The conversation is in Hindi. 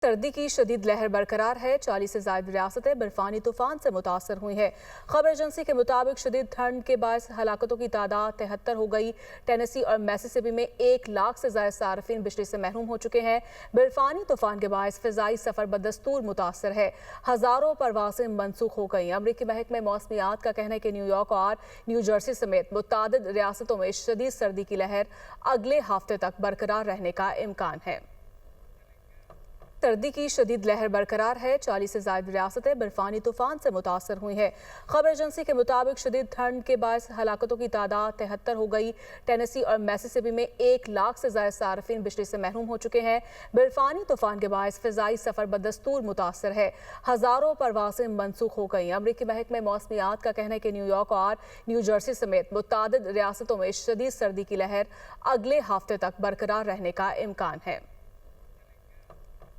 सर्दी की शदीद लहर बरकरार है। 40 से ज्यादा रियासतें बर्फानी तूफान से मुतासर हुई हैं। खबर एजेंसी के मुताबिक शदीद ठंड के बायस हलाकतों की तादाद 73 हो गई। टेनेसी और मिसिसिपी में 1 लाख से ज्यादा सार्फिन बिजली से महरूम हो चुके हैं। बर्फानी तूफान के बायस फिजाई सफर बदस्तूर मुतासर है। हजारों परवाजें मनसूख हो गई। अमरीकी महकमे मौसमियात का कहना है कि न्यूयॉर्क और न्यू जर्सी समेत मुतादिद रियासतों में शदीद सर्दी की लहर अगले हफ्ते तक बरकरार रहने का इम्कान है। सर्दी की शदीद लहर बरकरार है। 40 से ज्यादा रियासतें बर्फानी तूफान से मुतासर हुई हैं। खबर एजेंसी के मुताबिक शदीद ठंड के बायस हलाकतों की तादाद 73 हो गई। टेनेसी और मिसिसिपी में 1 लाख से ज्यादा सार्फिन बिजली से महरूम हो चुके हैं। बर्फानी तूफान के बायस फिजाई सफर बदस्तूर मुतासर है। हजारों परवाजें मनसूख हो गई। अमरीकी महकमे मौसमियात का कहना है कि न्यूयॉर्क और न्यू जर्सी समेत मुतादिद रियासतों में शदीद सर्दी की लहर अगले हफ्ते तक बरकरार रहने का इम्कान है।